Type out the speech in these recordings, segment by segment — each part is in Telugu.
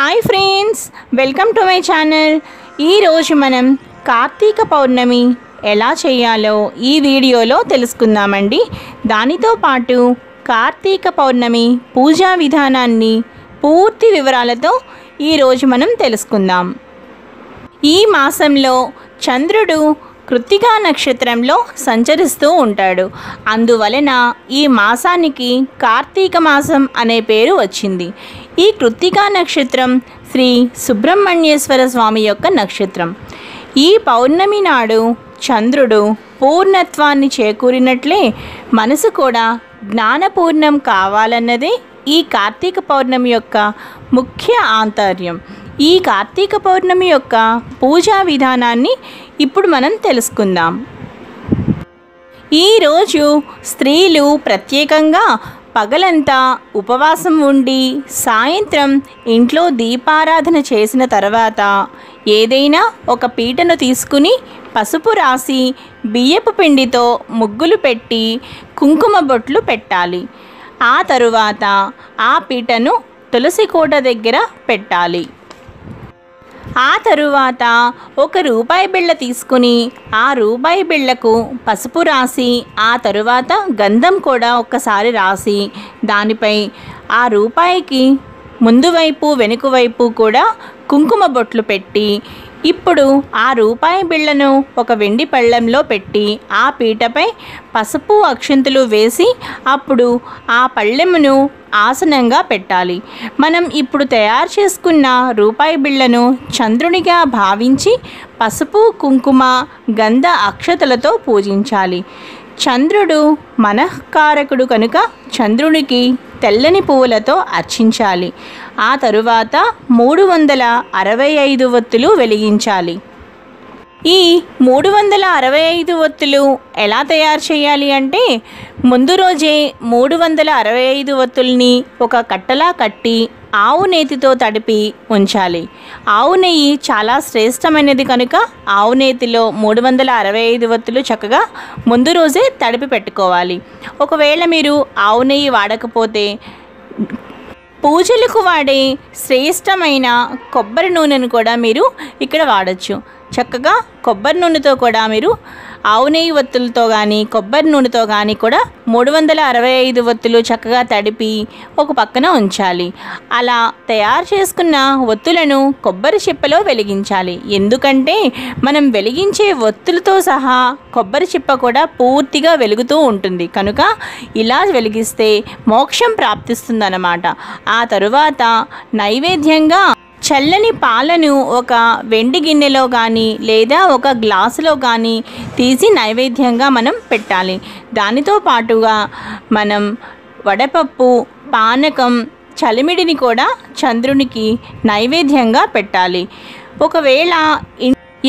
Hi friends, welcome to my channel. ఈరోజు మనం కార్తీక పౌర్ణమి ఎలా చేయాలో ఈ వీడియోలో తెలుసుకుందామండి. దానితో పాటు కార్తీక పౌర్ణమి పూజా విధానాన్ని పూర్తి వివరాలతో ఈరోజు మనం తెలుసుకుందాం. ఈ మాసంలో చంద్రుడు కృత్తికా నక్షత్రంలో సంచరిస్తూ ఉంటాడు. అందువలన ఈ మాసానికి కార్తీక మాసం అనే పేరు వచ్చింది. ఈ కృత్తికా నక్షత్రం శ్రీ సుబ్రహ్మణ్యేశ్వర స్వామి యొక్క నక్షత్రం. ఈ పౌర్ణమి నాడు చంద్రుడు పూర్ణత్వాన్ని చేకూరినట్లే మనసు కూడా జ్ఞానపూర్ణం కావాలన్నదే ఈ కార్తీక పౌర్ణమి యొక్క ముఖ్య ఆంతర్యం. ఈ కార్తీక పౌర్ణమి యొక్క పూజా విధానాన్ని ఇప్పుడు మనం తెలుసుకుందాం. ఈరోజు స్త్రీలు ప్రత్యేకంగా పగలంతా ఉపవాసం ఉండి సాయంత్రం ఇంట్లో దీపారాధన చేసిన తర్వాత ఏదైనా ఒక పీటను తీసుకుని పసుపు రాసి బియ్యపు పిండితో ముగ్గులు పెట్టి కుంకుమ బొట్లు పెట్టాలి. ఆ తరువాత ఆ పీటను తులసి కోట దగ్గర పెట్టాలి. ఆ తరువాత ఒక రూపాయి బిళ్ళ తీసుకుని ఆ రూపాయి బిళ్ళకు పసుపు రాసి ఆ తరువాత గంధం కూడా ఒక్కసారి రాసి దానిపై ఆ రూపాయికి ముందు వైపు వెనుక వైపు కూడా కుంకుమ బొట్లు పెట్టి ఇప్పుడు ఆ రూపాయి బిళ్ళను ఒక వెండి పళ్ళెంలో పెట్టి ఆ పీటపై పసుపు అక్షింతలు వేసి అప్పుడు ఆ పళ్ళెమును ఆసనంగా పెట్టాలి. మనం ఇప్పుడు తయారు చేసుకున్న రూపాయి బిళ్ళను చంద్రునిగా భావించి పసుపు కుంకుమ గంధ అక్షతలతో పూజించాలి. చంద్రుడు మనఃకారకుడు కనుక చంద్రునికి తెల్లని పువ్వులతో అర్చించాలి. ఆ తరువాత 365 ఒత్తులు వెలిగించాలి. ఈ 365 ఒత్తులు ఎలా తయారు చేయాలి అంటే ముందు రోజే 365 ఒత్తుల్ని ఒక కట్టలా కట్టి ఆవు నేతితో తడిపి ఉంచాలి. ఆవు నెయ్యి చాలా శ్రేష్టమైనది కనుక ఆవు నేతిలో 365 ఒత్తులు చక్కగా ముందు రోజే తడిపి పెట్టుకోవాలి. ఒకవేళ మీరు ఆవు నెయ్యి వాడకపోతే పూజలకు వాడే శ్రేష్టమైన కొబ్బరి నూనెను కూడా మీరు ఇక్కడ వాడచ్చు. చక్కగా కొబ్బరి నూనెతో కూడా మీరు ఆవు నెయ్యి ఒత్తులతో కానీ కొబ్బరి నూనెతో కానీ కూడా 365 ఒత్తులు చక్కగా తడిపి ఒక పక్కన ఉంచాలి. అలా తయారు చేసుకున్న ఒత్తులను కొబ్బరి చిప్పలో వెలిగించాలి. ఎందుకంటే మనం వెలిగించే ఒత్తులతో సహా కొబ్బరి చిప్ప కూడా పూర్తిగా వెలుగుతూ ఉంటుంది కనుక ఇలా వెలిగిస్తే మోక్షం ప్రాప్తిస్తుందన్నమాట. ఆ తరువాత నైవేద్యంగా చల్లని పాలను ఒక వెండి గిన్నెలో కానీ లేదా ఒక గ్లాసులో కానీ తీసి నైవేద్యంగా మనం పెట్టాలి. దానితో పాటుగా మనం వడపప్పు పానకం చలిమిడిని కూడా చంద్రునికి నైవేద్యంగా పెట్టాలి. ఒకవేళ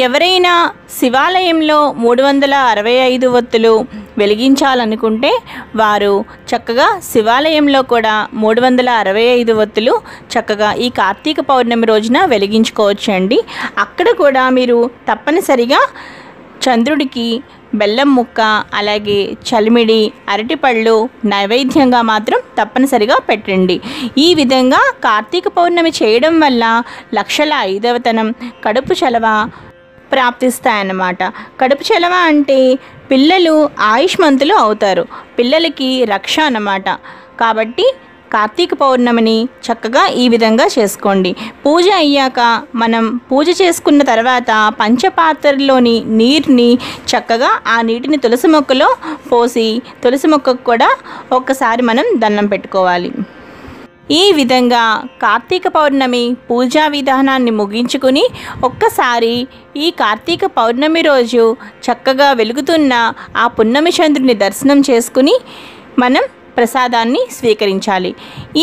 ఎవరైనా శివాలయంలో 365 ఒత్తులు వెలిగించాలనుకుంటే వారు చక్కగా శివాలయంలో కూడా 365 ఒత్తులు చక్కగా ఈ కార్తీక పౌర్ణమి రోజున వెలిగించుకోవచ్చండి. అక్కడ కూడా మీరు తప్పనిసరిగా చంద్రుడికి బెల్లం ముక్క అలాగే చలిమిడి అరటిపళ్ళు నైవేద్యంగా మాత్రం తప్పనిసరిగా పెట్టండి. ఈ విధంగా కార్తీక పౌర్ణమి చేయడం వల్ల లక్షల ఐదవతనం కడుపు చలవ ప్రాప్తిస్తాయన్నమాట. కడుపు చలవ అంటే పిల్లలు ఆయుష్మంతులు అవుతారు, పిల్లలకి రక్ష అన్నమాట. కాబట్టి కార్తీక పౌర్ణమిని చక్కగా ఈ విధంగా చేసుకోండి. పూజ అయ్యాక మనం పూజ చేసుకున్న తర్వాత పంచపాత్రలోని నీరుని చక్కగా ఆ నీటిని తులసి మొక్కలో పోసి తులసి మొక్కకు కూడా ఒక్కసారి మనం దండం పెట్టుకోవాలి. ఈ విధంగా కార్తీక పౌర్ణమి పూజా విధానాన్ని ముగించుకుని ఒక్కసారి ఈ కార్తీక పౌర్ణమి రోజు చక్కగా వెలుగుతున్న ఆ పున్నమి చంద్రుని దర్శనం చేసుకుని మనం ప్రసాదాన్ని స్వీకరించాలి.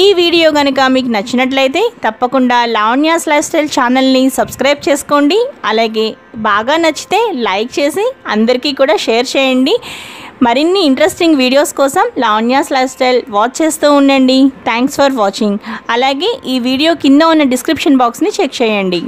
ఈ వీడియో కనుక మీకు నచ్చినట్లయితే తప్పకుండా లావణ్యాస్ లైఫ్ స్టైల్ ఛానల్ని సబ్స్క్రైబ్ చేసుకోండి. అలాగే బాగా నచ్చితే లైక్ చేసి అందరికీ కూడా షేర్ చేయండి. మరిన్ని ఇంట్రెస్టింగ్ వీడియోస్ కోసం లావణ్యాస్ లైఫ్ స్టైల్ వాచ్ చేస్తూ ఉండండి. Thanks for watching. అలాగే ఈ వీడియో కింద ఉన్న డిస్క్రిప్షన్ బాక్స్ని చెక్ చేయండి.